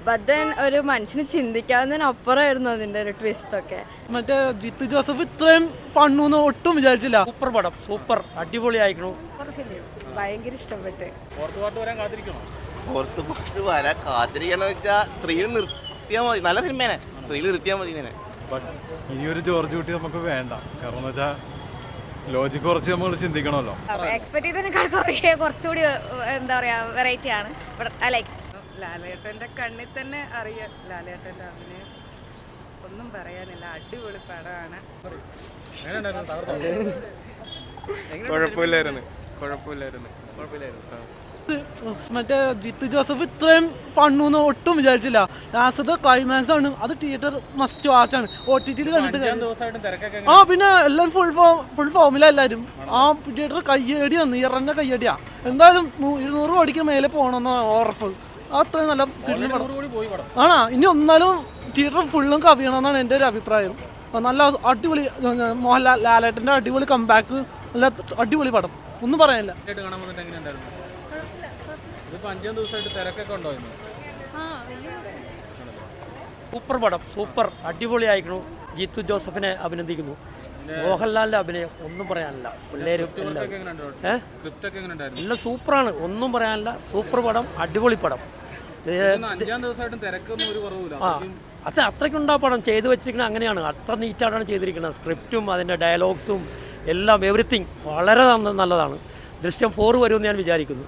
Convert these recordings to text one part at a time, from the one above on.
ബദൻ ഒരു മനുഷ്യന് ചിന്തിക്കാവുന്നതിനപ്പുറമായിരുന്നു അതിന്റെ ഒരു ട്വിസ്റ്റ് ഒക്കെ. മറ്റേ ജിത്തു ജോസഫ് ഇത്രയും പണ്ണൂന്ന് ഒട്ടും വിചാരിച്ചില്ല. സൂപ്പർ പടം, സൂപ്പർ അടിപൊളി ആയിരുന്നു. ഭയങ്കര ഇഷ്ടപ്പെട്ട്. ഫോർത്ത് പാർട്ട് വരാൻ കാത്തിരിക്കണോ? ഫോർത്ത് പാർട്ട് വരാൻ കാത്തിരിക്കണമെന്ന് വെച്ചാൽ സ്ത്രീകൾ നിർത്തിയാൽ മതി. നല്ല സിനിമേനെ, സ്ത്രീകൾ നിർത്തിയാൽ മതി. ഇങ്ങനെ ബട്ട് ഇനിയൊരു ജോർജ് കുട്ടി നമുക്ക് വേണ്ട. കാരണം എന്ന് വെച്ചാൽ ലോജിക്ക് കുറച്ച് നമ്മൾ ചിന്തിക്കണമല്ലോ. എക്സ്പെക്ട് ചെയ്തതിനേക്കാൾ കുറച്ചുകൂടി എന്താ പറയാ വെറൈറ്റി ആണ്. ലാലേട്ടന്റെ കണ്ണിൽ തന്നെ അറിയാം. ലാലേട്ടന്റെ അഭിനയം ഒന്നും പറയാനില്ല, അടിപൊളി പടമാണ്. കുഴപ്പമില്ലായിരുന്നു. മറ്റേ ജിത്തു ജോസഫ് ഇത്രയും പണ്ണൂന്ന് ഒട്ടും വിചാരിച്ചില്ല. ലാസ്റ്റത്തെ ക്ലൈമാക്സ് ആണ്, അത് തിയേറ്റർ മസ്റ്റ് വാച്ച് ആണ്. OTT കണ്ടിട്ട് പിന്നെ എല്ലാം ഫുൾ ഫോമില എല്ലാവരും. ആ തിയേറ്റർ കയ്യടി വന്നു, ഇറങ്ങ കയ്യടിയാ. എന്തായാലും 200 കോടിക്ക് മേലെ പോകണമെന്ന് ഉറപ്പ്. അത്രയും നല്ല ആണോ? ഇനി ഒന്നാലും തിയേറ്റർ ഫുള്ളും കവിയണമെന്നാണ് എൻ്റെ ഒരു അഭിപ്രായം. നല്ല അടിപൊളി മോഹൻലാൽ ലാലേട്ടൻ്റെ അടിപൊളി കംബാക്ക്, നല്ല അടിപൊളി പടം, ഒന്നും പറയാനില്ല. സൂപ്പർ പടം, സൂപ്പർ അടിപൊളി ആയിരുന്നു. ജിത്തു ജോസഫിനെ അഭിനന്ദിക്കുന്നു. മോഹൻലാലിന്റെ അഭിനയം ഒന്നും പറയാനില്ല. പിള്ളേരും എല്ലാം സൂപ്പറാണ്, ഒന്നും പറയാനില്ല. സൂപ്പർ പടം, അടിപൊളി പടം. അത് അത്രയ്ക്കുണ്ടാ പടം ചെയ്തു വെച്ചിരിക്കുന്നത്. അങ്ങനെയാണ്, അത്ര നീറ്റായിട്ടാണ് ചെയ്തിരിക്കുന്നത്. സ്ക്രിപ്റ്റും അതിൻ്റെ ഡയലോഗ്സും എല്ലാം എവറിത്തിങ് വളരെ നല്ലതാണ്. ദൃശ്യം 4 വരുമെന്ന് ഞാൻ വിചാരിക്കുന്നു.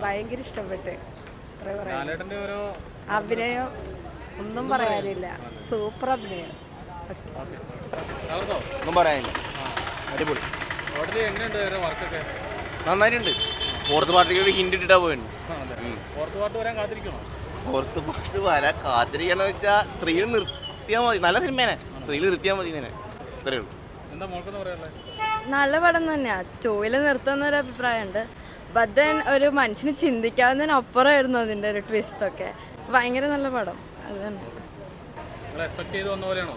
ഭയങ്കര ഇഷ്ടപ്പെട്ട്. അഭിനയം ഒന്നും പറയാനില്ല, സൂപ്പർ അഭിനയം. ഒന്നും പറയാനില്ല, അടിപൊളി നന്നായിട്ടുണ്ട്. ഫോർത്ത് പാർട്ടിക്ക് ഒരു ഹിന്റ് ഇട്ടിട്ടാ പോയിട്ടുണ്ട്. ഫോർത്ത് പാർട്ട് വരാൻ കാത്തിരിക്കണോ? ഫോർത്ത് പാർട്ട് വരാൻ കാത്തിരിക്കണമെന്ന് വെച്ചാൽ സ്ത്രീകൾ നിർത്തിയാൽ മതി. നല്ല സിനിമേനെ, സ്ത്രീകൾ നിർത്തിയാൽ മതി. ഇങ്ങനെ ഇത്രയേ ഉള്ളൂ. എന്താ മോൾക്കെന്ന് പറയാനുള്ളത്? നല്ല പടം തന്നെയാ. 2 നിർത്തുന്നൊരു അഭിപ്രായമുണ്ട്. ബദൻ ഒരു മനുഷ്യന് ചിന്തിക്കാവുന്നതിനപ്പുറമായിരുന്നു അതിന്റെ ഒരു ട്വിസ്റ്റ് ഒക്കെ. ഭയങ്കര നല്ല പടം. അത് തന്നെ. എക്സ്പെക്ട് ചെയ്ത് വന്ന പോലെയാണോ?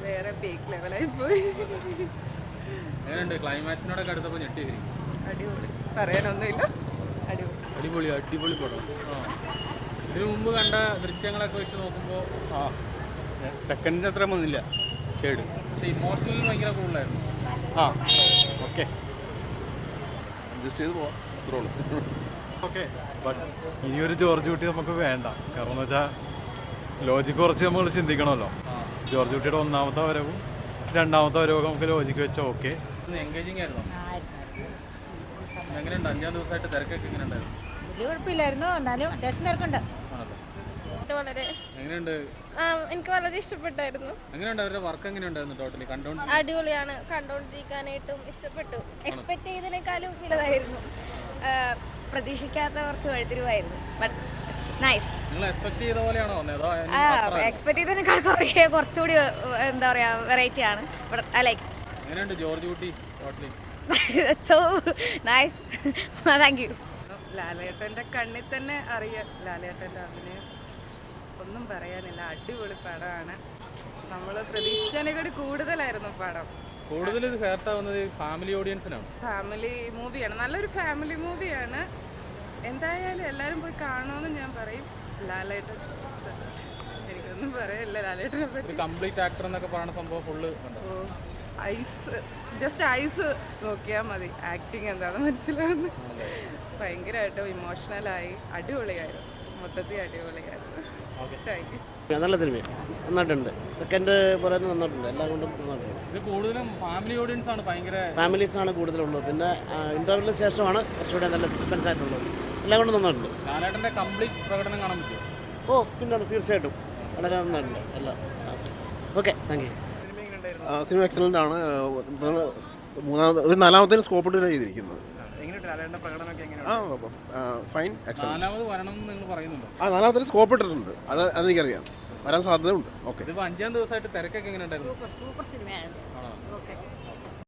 വേറെ പീക്ക് ലെവലായി പോയി. എങ്ങനെയുണ്ട്? ക്ലൈമാക്സിനോടൊക്കെ അടുത്തപ്പോൾ ഞെട്ടി. അടിപൊളി, പറയാനൊന്നുമില്ല. അടിപൊളി പടം. ഇതിനു മുമ്പ് കണ്ട ദൃശ്യങ്ങളൊക്കെ വെച്ച് നോക്കുമ്പോൾ സെക്കൻഡിന് അത്ര വന്നില്ല, കേട്. പക്ഷേ ഇമോഷണൽ ഭയങ്കര കൂടുതലായിരുന്നു. ഓക്കെ, അഡ്ജസ്റ്റ് ചെയ്ത് പോവാം, അത്രേ ഉള്ളൂ. ഓക്കെ, ബട്ട് ഇനിയൊരു ജോർജ് കുട്ടി നമുക്ക് വേണ്ട. കാരണം എന്ന് വെച്ചാൽ ലോജിക്ക് കുറച്ച് നമ്മൾ ചിന്തിക്കണമല്ലോ. ജോർജ് കുട്ടിയുടെ 1ാമത്തെ വരവും 2ാമത്തെ വരവും നമുക്ക് ലോജിക്ക് വെച്ചാൽ ഓക്കെ. എൻഗേജിങ് ആയിരുന്നു. എങ്ങനെയുണ്ട്? 5ാം ദിവസമായിട്ട് തിരക്കൊക്കെ എങ്ങനെ ഉണ്ടായിരുന്നു? വലിയ കുഴപ്പമില്ലായിരുന്നു, എന്നാലും അത്യാവശ്യം തിരക്കുണ്ട്. എങ്ങനെയുണ്ട്? എനിക്ക് വളരെ ഇഷ്ടപ്പെട്ടായിരുന്നു. എങ്ങനെയുണ്ട് അവരുടെ വർക്ക്? എങ്ങനെയുണ്ടായിരുന്നു? ടോട്ടലി അടിപൊളിയാണ്, കണ്ടോണ്ടിരിക്കാനായിട്ടും ഇഷ്ടപ്പെട്ടു. എക്സ്പെക്ട് ചെയ്തതിനേക്കാളും വലുതായിരുന്നു. പ്രതീക്ഷിക്കാത്ത കുറച്ച് വഴിത്തിരിവായിരുന്നു. But nice. നിങ്ങൾ എക്സ്പെക്ട് ചെയ്ത പോലെയാണോ വന്നത്? എക്സ്പെക്ട് ചെയ്തതിനേക്കാൾ കുറച്ചുകൂടി എന്താ പറയാ വെറൈറ്റി ആണ്. But I like. എങ്ങനെയുണ്ട് ജോർജ് കുട്ടി? Totally so nice. Thank you. ലാലേട്ടന്റെ കണ്ണിൽ തന്നെ അറിയാം. ലാലേട്ടന്റെ അഭിനയം ഒന്നും പറയാനില്ല, അടിപൊളി പടമാണ്. നമ്മൾ പ്രതീക്ഷിച്ചതിനെക്കാട്ടി കൂടുതലായിരുന്നു പടം. കൂടുതൽ ഇത് ഹേർട്ടാവുന്നത് ഫാമിലി ഓഡിയൻസിനാണ്. ഫാമിലി മൂവിയാണ്, നല്ലൊരു ഫാമിലി മൂവിയാണ്. എന്തായാലും എല്ലാവരും പോയി കാണുമെന്ന് ഞാൻ പറയും. ലാലേട്ടൻ എനിക്കൊന്നും പറയാനില്ല ലാലേട്ടനെ പറ്റി. കംപ്ലീറ്റ് ആക്ടർ എന്നൊക്കെ പറയുന്ന സംഭവം ഫുള്ള് ജസ്റ്റ് ഐസ് നോക്കിയാൽ മതി, ആക്ടിങ് എന്താണെന്ന് മനസ്സിലാവുന്നു. ഭയങ്കരമായിട്ട് ഇമോഷണലായി, അടിപൊളിയായിരുന്നു, മൊത്തത്തിൽ അടിപൊളിയായിരുന്നു. Thank you. നല്ല സിനിമ നന്നായിട്ടുണ്ട്. സെക്കൻഡ് പോലെ നന്നായിട്ടുണ്ട്, എല്ലാം കൊണ്ടും നന്നായിട്ടുണ്ട്. ഇത് കൂടുതലും ഫാമിലി ഓഡിയൻസ് ആണ്, ഭയങ്കര ഫാമിലീസാണ് കൂടുതലുള്ളത്. പിന്നെ ഇൻ്റർവെല്ലിന് ശേഷമാണ് കുറച്ചുകൂടെ നല്ല സസ്പെൻസ് ആയിട്ടുള്ളത്. എല്ലാം കൊണ്ടും നന്നായിട്ടുണ്ട്. ലാലേട്ടൻ്റെ കംപ്ലീറ്റ് പ്രകടനം കാണാൻ പറ്റുമോ? പിന്നെ തീർച്ചയായിട്ടും വളരെ നന്നായിട്ടുണ്ട് എല്ലാം. Okay, thank you. Cinema excellent ആണ്. ഒരു 4ാമത്തേന് സ്കോപ്പ് ഇട്ട് ചെയ്തിരിക്കുന്നത്. Fine, excellent. 4ാമത്തേന് സ്കോപ്പ് ഇട്ടിട്ടുണ്ട്, അതെനിക്കറിയാം, വരാൻ സാധ്യതയുണ്ട്. ഓക്കെ. ഇതിപ്പോൾ 5ാം ദിവസമായിട്ട് തിരക്കൊക്കെ എങ്ങനെ ഉണ്ടായിരുന്നു? സൂപ്പർ സിനിമയായിരുന്നു. ഓക്കെ.